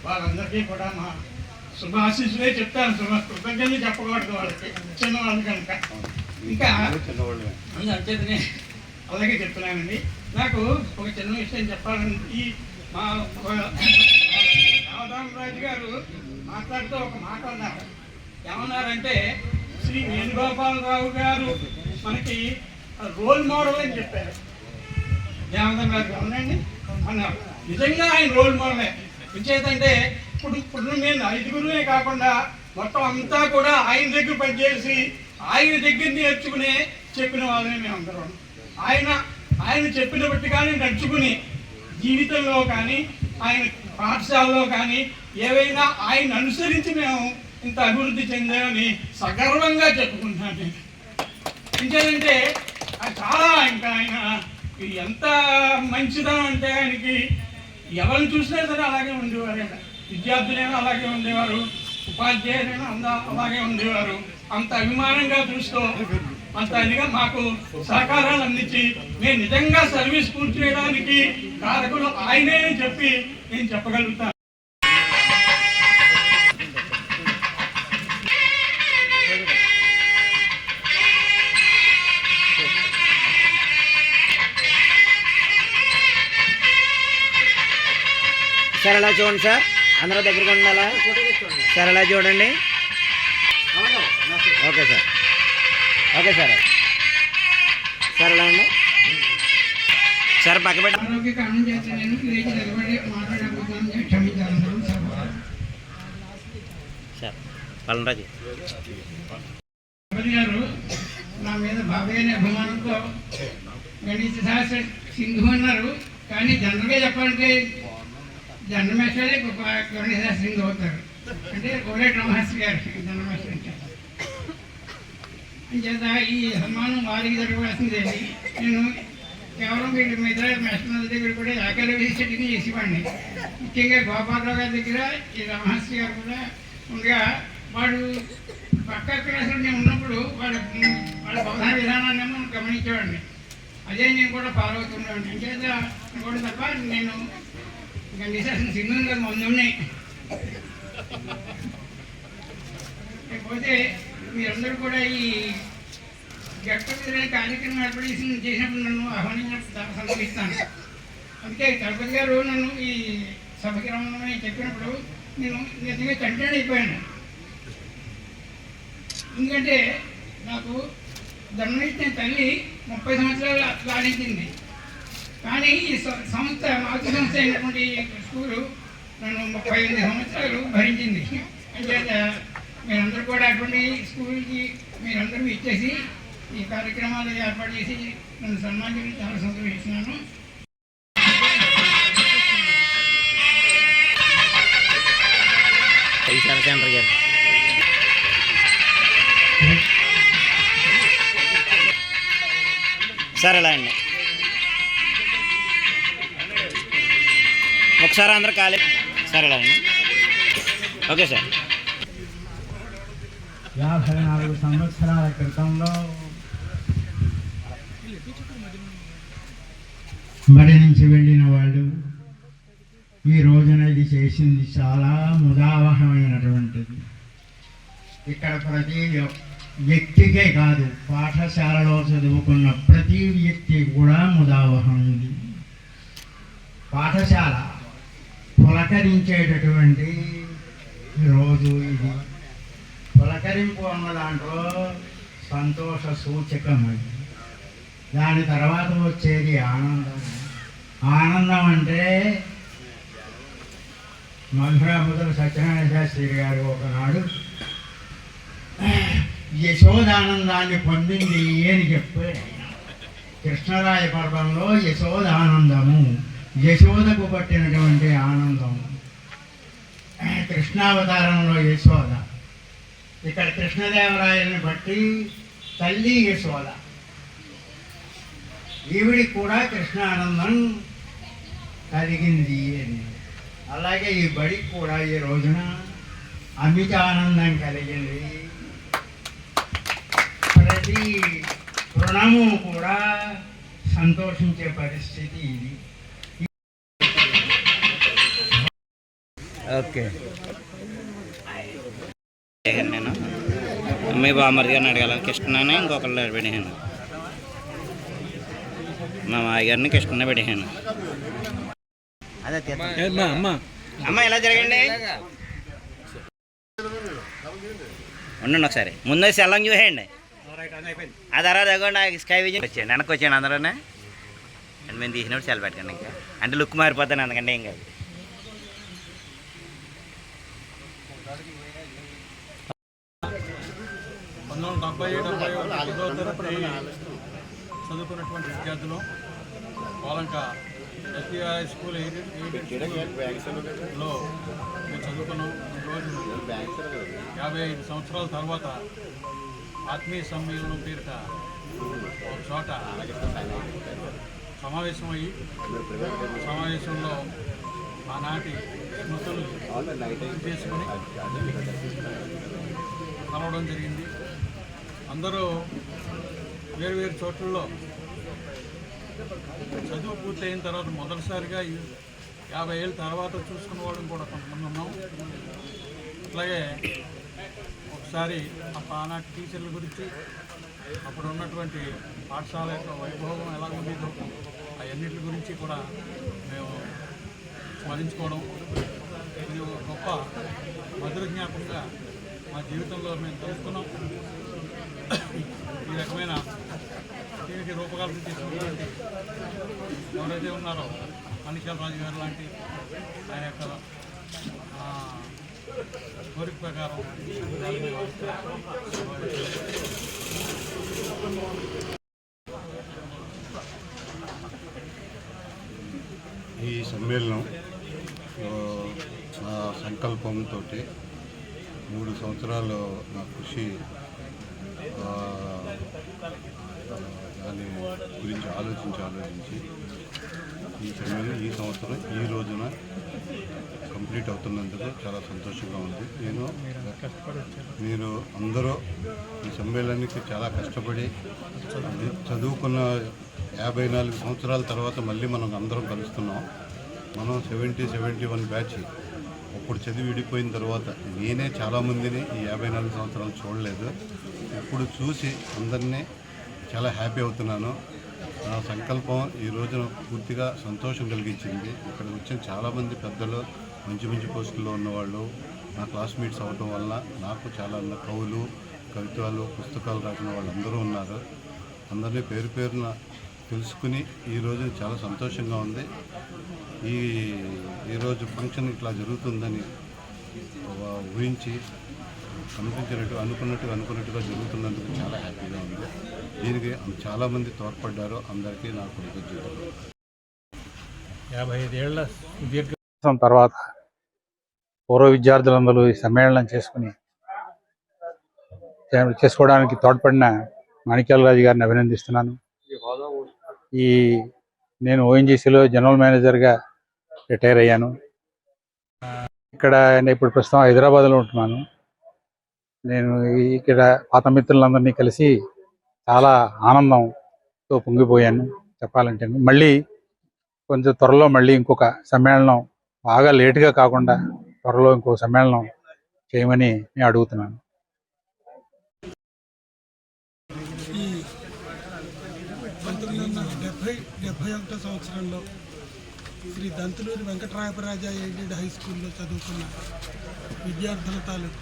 వాళ్ళందరికీ కూడా మా శుభాశీస్సులే చెప్తాను. కృతజ్ఞతలు చెప్పకూడదు వాళ్ళకి, చిన్నవాళ్ళు కనుక. ఇంకా అంచేతనే అలాగే చెప్తున్నానండి. నాకు ఒక చిన్న విషయం చెప్పాలని, ఈ మా రామదామరాజు గారు మాట్లాడుతూ ఒక మాట అన్నారు. ఏమన్నారంటే, శ్రీ వేణుగోపాలరావు గారు మనకి రోల్ మోడల్ అని చెప్పారు. దేవదామరాజు అవునండి అన్నారు. నిజంగా ఆయన రోల్ మోడలే. ఎంచేతంటే ఇప్పుడు నేను 5గురునే కాకుండా మొత్తం అంతా కూడా ఆయన దగ్గర పనిచేసి ఆయన దగ్గర నేర్చుకునే చెప్పిన వాళ్ళని మేమందరం. ఆయన చెప్పిన బట్టి కానీ నడుచుకుని జీవితంలో కానీ ఆయన పాఠశాలలో కానీ ఏవైనా ఆయన అనుసరించి మేము ఇంత అభివృద్ధి చెందామని సగర్వంగా చెప్పుకుంటున్నాను నేను. ఎందుకంటే చాలా ఇంకా ఆయన ఎంత మంచిదనం అంటే ఆయనకి ఎవరిని చూసినా సరే అలాగే ఉండేవారు. విద్యార్థులైనా అలాగే ఉండేవారు, ఉపాధ్యాయులైనా అలాగే ఉండేవారు. అంత అభిమానంగా చూస్తూ అంత ఇదిగా మాకు సహకారాలు అందించి మేము నిజంగా సర్వీస్ పూర్తి చేయడానికి కారకులు ఆయనే అని చెప్పి నేను చెప్పగలుగుతాను. సార్ అలా చూడండి సార్, అందరూ దగ్గరగా ఉండాలా సార్. అలా చూడండి. Okay sir. Okay sir. Sir అలా అండి సార్. పక్క పెట్ట సార్. పల్లరాజు గారు నా మీద బాబాయ్ అభిమానంతో గణిత శాస్త్ర సింధు అన్నారు. కానీ జనరల్గా చెప్పాలంటే జనరల్ మాస్టరే గణిత శాస్త్ర సింధు అవుతారు. అంటే కోలేటి రామహర్షి గారు జనరల్ మాస్టర్ అంటే. అంచేత ఈ సన్మానం వారికి జరగవలసిందేది. నేను కేవలం వీళ్ళు మిగతా మాస్టర్ దగ్గర కూడా ఏకైక విజిటింగ్ చేసేవాడిని. ముఖ్యంగా గోపాలరావు గారి దగ్గర ఈ రామహర్షి గారు కూడా ఉండగా వాడు పక్క క్లాసులో నేను ఉన్నప్పుడు వాళ్ళ బోధన విధానాన్ని గమనించేవాడిని. అదే నేను కూడా ఫాలో అవుతుండేవాడిని. అంచేత కూడా తప్ప నేను గణిత సింధు గారు ముందున్నాయి. లేకపోతే మీరందరూ కూడా ఈ గట్టపతి కార్యక్రమం ఏర్పాటు చేసినప్పుడు నన్ను ఆహ్వానించినప్పుడు చాలా సంతోషిస్తాను. అందుకే తిరుపతి గారు నన్ను ఈ సభకి రమ్మని చెప్పినప్పుడు నేను నిజంగా కంటెంట్ అయిపోయాను. ఎందుకంటే నాకు ధర్మనిచ్చిన తల్లి 30 సంవత్సరాలు లాడించింది. కానీ ఈ సంస్థ మాతృ సంస్థ అయినటువంటి స్కూలు నన్ను 38 సంవత్సరాలు భరించింది. అంటే మీరందరూ కూడా అటువంటి స్కూల్కి మీరందరూ ఇచ్చేసి ఈ కార్యక్రమాలు ఏర్పాటు చేసి నన్ను సన్మానించి చాలా సంతోషిస్తున్నాను. సార్ ఎలా అండి ఒకసారి అందరూ ఖాళీ సార్ ఎలా అండి ఓకే సార్ 54 సంవత్సరాల క్రితంలో బడి నుంచి వెళ్ళిన వాళ్ళు ఈ రోజున ఇది చేసింది చాలా ముదావహమైనటువంటిది. ఇక్కడ ప్రతి వ్యక్తికే కాదు, పాఠశాలలో చదువుకున్న ప్రతి వ్యక్తి కూడా ముదావహం ఇది. పాఠశాల పులకరించేటటువంటి రోజు ఇది. పులకరింపు అన్న దాంట్లో సంతోష సూచకం అది. దాని తర్వాత వచ్చేది ఆనందం. ఆనందం అంటే మధురాముద్ర సత్యనారాయణ శాస్త్రి గారు ఒకనాడు యశోదానందాన్ని పొందింది అని చెప్పాడు. కృష్ణరాయ పర్వంలో యశోదానందము, యశోదకు పట్టినటువంటి ఆనందం. కృష్ణావతారంలో యశోద, ఇక్కడ కృష్ణదేవరాయల్ని బట్టి తల్లి యశోద. ఈవిడికి కూడా కృష్ణానందం కలిగింది అని. అలాగే ఈ బడికి కూడా ఈ రోజున అమిత ఆనందం కలిగింది. ప్రతి రుణము కూడా సంతోషించే పరిస్థితి ఇది. ఓకే నేను మీ బామ్మర్ది గారిని అడగాల కృష్ణని ఇంకొకళ్ళు పెట్టాను, మా మాయ గారిని కృష్ణ పెట్టాను. అదే అమ్మ ఎలా జరగండి ఉండండి ఒకసారి ముందు సెల్లం చూసేయండి. ఆ తర్వాత అదిగోండి స్కై విజన్ వచ్చేయండి, వెనక్కి వచ్చేయండి అందరూనే. అండ్ మేము తీసినప్పుడు సెల్ పెట్టండి. ఇంకా అంటే లుక్ మారిపోతాను అందుకంటే ఏం కాదు. చదువుకున్నటువంటి విద్యార్థులు వాళ్ళంక ఎస్బీఐ స్కూల్ లో మేము చదువుకున్నాం. ఈరోజు 55 సంవత్సరాల తర్వాత ఆత్మీయ సమ్మేళనం పేరిట ఒక చోట సమావేశమయ్యి సమావేశంలో ఆనాటి స్మృతులు చేసుకుని కలవడం జరిగింది. అందరూ వేరు చోట్లలో చదువు పూర్తయిన తర్వాత మొదటిసారిగా 50 ఏళ్ళ తర్వాత చూసుకున్న వాళ్ళని కూడా కొంతమంది ఉన్నాం. అట్లాగే ఒకసారి ఆనాటి టీచర్ల గురించి, అప్పుడు ఉన్నటువంటి పాఠశాల యొక్క వైభవం ఎలా ఉండేదో అవన్నిటి గురించి కూడా మేము స్మరించుకోవడం, ఇది ఒక గొప్ప మధుర జ్ఞాపకంగా మా జీవితంలో మేము తెలుసుకున్నాం. ఈ రకమైన దీనికి రూపకల్పన చేసినటువంటి ఎవరైతే ఉన్నారో మణిశాల రాజు గారు లాంటి ఆయన యొక్క కోరిక ప్రకారం ఈ సమ్మేళనం నా సంకల్పంతో 3 సంవత్సరాలు నా కృషి దాని గురించి ఆలోచించి ఈ సమ్మేళనం ఈ సంవత్సరం ఈ రోజున కంప్లీట్ అవుతున్నందుకు చాలా సంతోషంగా ఉంది. మీరు అందరూ ఈ సమ్మేళనానికి చాలా కష్టపడి చదువుకున్న 54 సంవత్సరాల తర్వాత మళ్ళీ మనం అందరం కలుస్తున్నాం. మనం 71 బ్యాచ్ అప్పుడు చదివి విడిపోయిన తర్వాత నేనే చాలామందిని ఈ 54 సంవత్సరాలు చూడలేదు. ఇప్పుడు చూసి అందరినీ చాలా హ్యాపీ అవుతున్నాను. నా సంకల్పం ఈ రోజున పూర్తిగా సంతోషం కలిగించింది. ఇక్కడ వచ్చిన చాలామంది పెద్దలు మంచి పోస్టుల్లో ఉన్నవాళ్ళు నా క్లాస్మేట్స్ అవ్వటం వల్ల నాకు చాలా కవులు, కవిత్వాలు, పుస్తకాలు రాసిన వాళ్ళందరూ ఉన్నారు. అందరినీ పేరున తెలుసుకుని ఈరోజు చాలా సంతోషంగా ఉంది. ఈరోజు ఫంక్షన్ ఇట్లా జరుగుతుందని ఊహించి అనుకున్నట్టుగా జరుగుతున్నందుకు చాలా హ్యాపీగా ఉంది. దీనికి చాలామంది తోడ్పడ్డారు. అందరికీ నాకు కృతజ్ఞతలు. 55 ఏళ్ల సుదీర్ఘ తర్వాత పూర్వ విద్యార్థులందరూ ఈ సమ్మేళనం చేసుకుని చేసుకోవడానికి తోడ్పడిన మాణిక్యాలరాజు గారిని అభినందిస్తున్నాను. నేను ఓఎన్జీసీలో జనరల్ మేనేజర్గా రిటైర్ అయ్యాను. ఇక్కడ ఇప్పుడు ప్రస్తుతం హైదరాబాద్లో ఉంటున్నాను. నేను ఇక్కడ పాత మిత్రులందరినీ కలిసి చాలా ఆనందంతో పొంగిపోయాను చెప్పాలంటే. మళ్ళీ కొంచెం త్వరలో మళ్ళీ ఇంకొక సమ్మేళనం, బాగా లేటుగా కాకుండా త్వరలో ఇంకొక సమ్మేళనం చేయమని నేను అడుగుతున్నాను. ఈ 1971 సంవత్సరంలో శ్రీ దంతులూరి వెంకటరాయపరాజ ఎయిడెడ్ హై స్కూల్లో చదువుకున్న విద్యార్థుల తాలూకు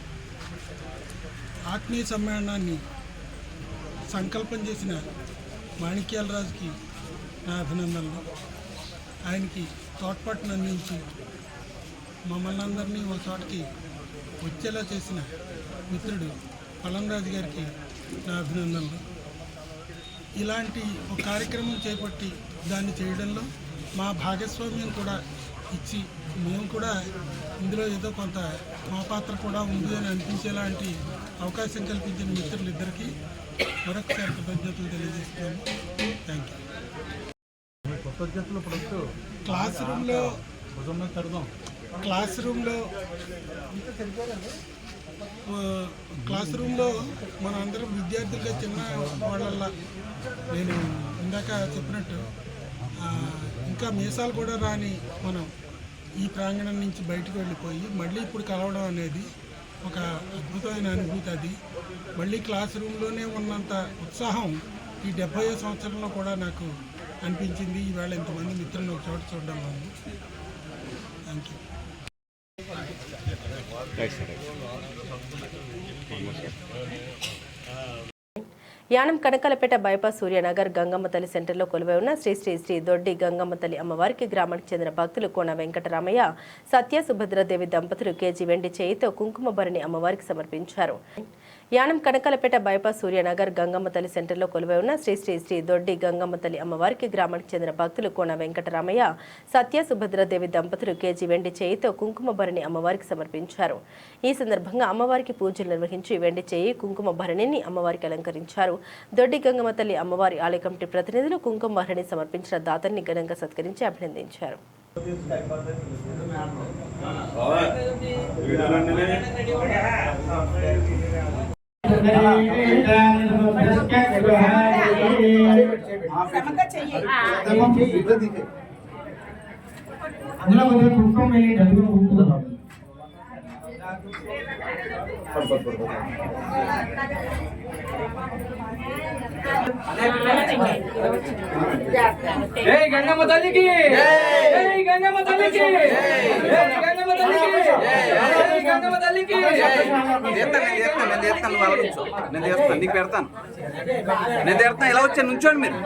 ఆత్మీయ సమ్మేళనాన్ని సంకల్పం చేసిన మాణిక్యాలరాజుకి నా అభినందనలు. ఆయనకి తోడ్పాటును అందించి మమ్మల్ని అందరినీ ఒక చోటకి వచ్చేలా చేసిన మిత్రుడు పలంరాజు గారికి నా అభినందనలు. ఇలాంటి ఒక కార్యక్రమం చేపట్టి దాన్ని చేయడంలో మా భాగస్వామ్యం కూడా ఇచ్చి మేము కూడా ఇందులో ఏదో కొంత మా పాత్ర కూడా ఉంది అని అనిపించేలాంటి అవకాశం కల్పించిన మిత్రులిద్దరికీ మరొకసారి కృతజ్ఞతలు తెలియజేస్తున్నాను. Thank you. క్లాస్ రూమ్లో మన అందరం విద్యార్థులుగా చిన్న వాళ్ళల్లా నేను ఇందాక చెప్పినట్టు ఇంకా మీసాలు కూడా రాని మనం ఈ ప్రాంగణం నుంచి బయటకు వెళ్ళిపోయి మళ్ళీ ఇప్పుడు కలవడం అనేది ఒక అద్భుతమైన అనుభూతి. అది మళ్ళీ క్లాస్ రూమ్లోనే ఉన్నంత ఉత్సాహం ఈ 70వ సంవత్సరంలో కూడా నాకు అనిపించింది. ఈవేళ ఇంతమంది మిత్రులను ఒక చోట చూడడం వల్ల. Thank you. Yanam Kanakalapeta bypass Suryanagar Gangamma తల్లి సెంటర్లో కొలువై ఉన్న శ్రీ శ్రీ శ్రీ దొడ్డి గంగమ్మ తల్లి అమ్మవారికి గ్రామానికి చెందిన భక్తులు కోన వెంకటరామయ్య, సత్య సుభద్రదేవి దంపతులు కేజీ వెండి చేయితో కుంకుమ భరణి అమ్మవారికి సమర్పించారు. యానం కనకాలపేట బైపాస్ సూర్యనగర్ గంగమ్మ తల్లి సెంటర్లో కొలువై ఉన్న శ్రీ శ్రీ శ్రీ దొడ్డి గంగమ్మ తల్లి అమ్మవారికి గ్రామానికి చెందిన భక్తులు కోన వెంకటరామయ్య, సత్య సుభద్రదేవి దంపతులు కేజీ వెండి చేయితో కుంకుమ భరణి అమ్మవారికి సమర్పించారు. ఈ సందర్భంగా అమ్మవారికి పూజలు నిర్వహించి వెండి చేయి కుంకుమ భరణిని అమ్మవారికి అలంకరించారు. దొడ్డి గంగమ్మ తల్లి అమ్మవారి ఆలయ కమిటీ ప్రతినిధులు కుంకుమ భరణి సమర్పించిన దాతల్ని ఘనంగా సత్కరించి అభినందించారు. జై గంగమ్మ తల్లికి, జై గంగమ్మ తల్లికి, జై గంగమ్మ తల్లికి, జై గంగమ్మ తల్లికి. నీకు పెడతాను, నేను పెడతాను. ఇలా వచ్చాను, నుంచోండి మీరు.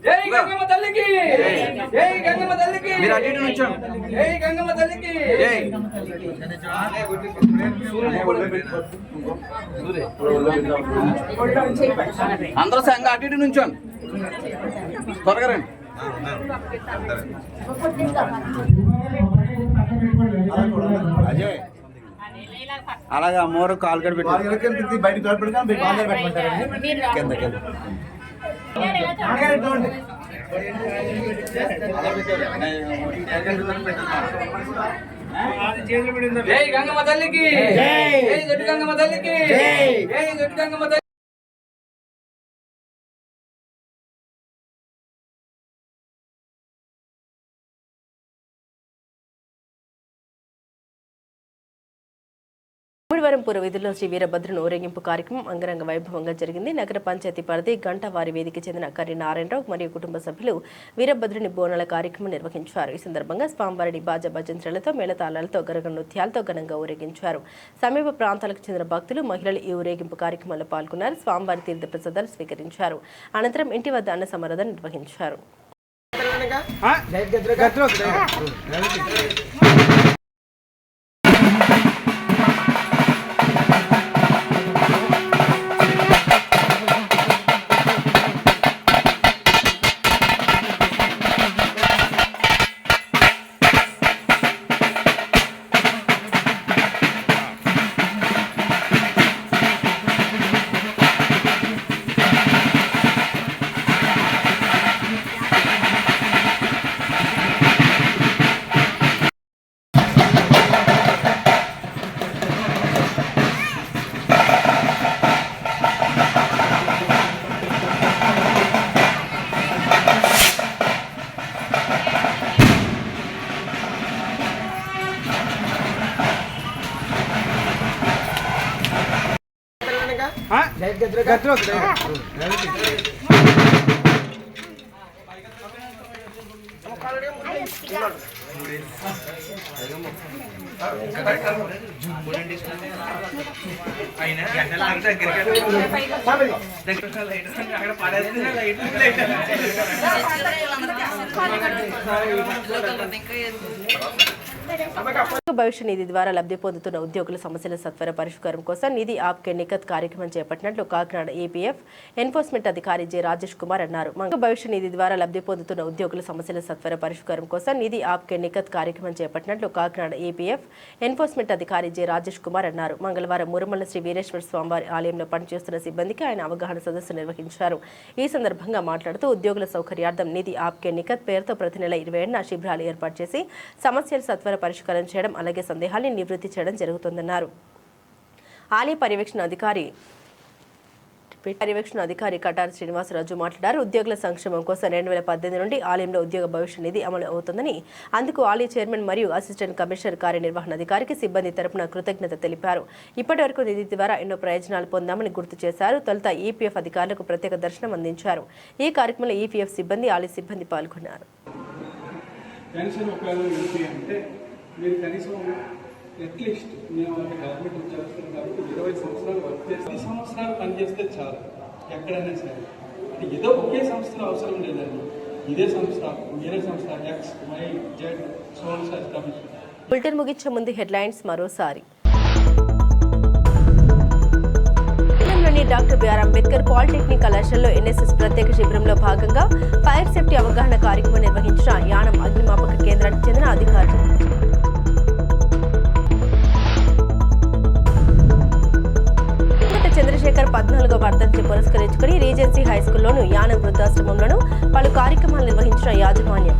జై గంగమ్మ తల్లికి, జై గంగమ్మ తల్లికి, మీరు అటు ఇటు నుంచోండి. జై గంగమ్మ తల్లికి. జై అందరూ సంఘం అటు ఇటు నుంచోండి, త్వరగా రండి. అలాగే అమ్మవారు కాలు కడి పెట్టి బయట కాలు పెట్టుకొని కింద కింద జై గంగమ్మ తల్లికి, జై దొడ్డి గంగమ్మ తల్లికి, జై దొడ్డి గంగమ్మ తల్లి. ముడివరం పుర వీధుల్లో శ్రీ వీరభద్రుని ఊరేగింపు కార్యక్రమం అంగరంగ వైభవంగా జరిగింది. నగర పంచాయతీ పరిధి గంటవారి వేదిక చెందిన కర్రి నారాయణరావు మరియు కుటుంబ సభ్యులు వీరభద్రుని బోనాల కార్యక్రమం నిర్వహించారు. ఈ సందర్భంగా స్వామివారిని బాజా భజంత్రులతో మేళతాళాలతో గరగ నృత్యాలతో ఘనంగా ఊరేగించారు. సమీప ప్రాంతాలకు చెందిన భక్తులు, మహిళలు ఈ ఊరేగింపు కార్యక్రమంలో పాల్గొన్నారు. స్వామివారి తీర్థ ప్రసాదాలు స్వీకరించారు. అనంతరం ఇంటి వద్ద అన్న సమారాధన నిర్వహించారు. భవిష్య నిధి ద్వారా లబ్ధి పొందుతున్న ఉద్యోగుల సమస్యల సత్వర పరిష్కారం కోసం నిధి ఆప్కే నిఖత్ కార్యక్రమం చేపట్టినట్లు కాకినాడ ఏపీఎఫ్ ఎన్ఫోర్స్మెంట్ అధికారి జె రాజేష్ కుమార్ అన్నారు. భవిష్య నిధి ద్వారా లబ్ధి పొందుతున్న ఉద్యోగుల సమస్యల సత్వర పరిష్కారం కోసం నిధి ఆప్కే నిఖత్ కార్యక్రమం చేపట్టినట్లు కాకినాడ ఏపీఎఫ్ ఎన్ఫోర్స్మెంట్ అధికారి జె రాజేష్ కుమార్ అన్నారు. మంగళవారం మురుమల్ల శ్రీ వీరేశ్వర స్వామివారి ఆలయంలో పనిచేస్తున్న సిబ్బందికి ఆయన అవగాహన సదస్సు నిర్వహించారు. ఈ సందర్భంగా మాట్లాడుతూ ఉద్యోగుల సౌకర్యార్థం నిధి ఆప్కే నిఖత్ పేరుతో ప్రతి నెల 27న శిబిరాలు ఏర్పాటు చేసి సమస్యల సత్వర పరిష్కారం చేయడం అలాగే సందేహాన్ని నివృత్తి చేయడం జరుగుతుందన్నారు. ఆలయ పర్యవేక్షణ అధికారి కటారి శ్రీనివాసరాజు మాట్లాడారు. ఉద్యోగుల సంక్షేమం కోసం 2018 నుండి ఆలయంలో ఉద్యోగ భవిష్య నిధి అమలు అవుతుందని, అందుకు ఆలయ చైర్మన్ మరియు అసిస్టెంట్ కమిషనర్ కార్యనిర్వహణాధికారికి సిబ్బంది తరపున కృతజ్ఞత తెలిపారు. ఇప్పటి వరకు నిధి ద్వారా ఎన్నో ప్రయోజనాలు పొందామని గుర్తు చేశారు. తొలుత ఈపీఎఫ్ అధికారులకు ప్రత్యేక దర్శనం అందించారు. ఈ కార్యక్రమంలో ఈపీఎఫ్ సిబ్బంది, ఆలయ సిబ్బంది పాల్గొన్నారు. మీరు కనీసం అట్లీస్ట్ మేము గవర్నమెంట్ ఉద్యోగస్తులు కాబట్టి 20 సంవత్సరాలు వర్క్ చేసి 10 సంవత్సరాలు పనిచేస్తే చాలు. ఎక్కడైనా సరే అంటే ఏదో ఒకే సంస్థలో అవసరం లేదండి. ఇదే సంస్థ, వేరే సంస్థ, X, Y, Z, soul search commission. Bulletin ముగించే ముందు హెడ్లైన్స్ మరోసారి. డాక్టర్ బిఆర్ అంబేద్కర్ పాలిటెక్నిక్ కళాశాలలో ఎన్ఎస్ఎస్ ప్రత్యేక శిబిరంలో భాగంగా ఫైర్ సేఫ్టీ అవగాహన కార్యక్రమం నిర్వహించిన యానం అగ్నిమాపక కేంద్రానికి చెందిన అధికారులు. చంద్రశేఖర్ 14వ వర్ధంతిని పురస్కరించుకుని రీజెన్సీ హైస్కూల్లోను యానం వృద్ధాశ్రమంలోనూ పలు కార్యక్రమాలు నిర్వహించిన యాజమాన్యం.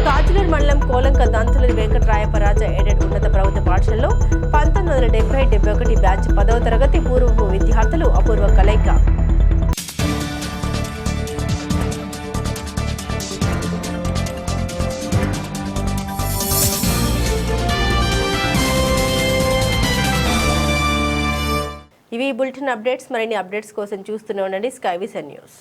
కాజులూరు మండలం కోలంక దంతులూరి వెంకటరాయపరాజ ఎయిడెడ్ ఉన్నత ప్రభుత్వ పాఠశాలలో 1970-71 బ్యాచ్ 10వ తరగతి పూర్వపు విద్యార్థులు అపూర్వ కలయిక. ఇవి బులెటిన్ అప్డేట్స్. మరిన్ని అప్డేట్స్ కోసం చూస్తూనే ఉండండి స్కై విజన్ న్యూస్.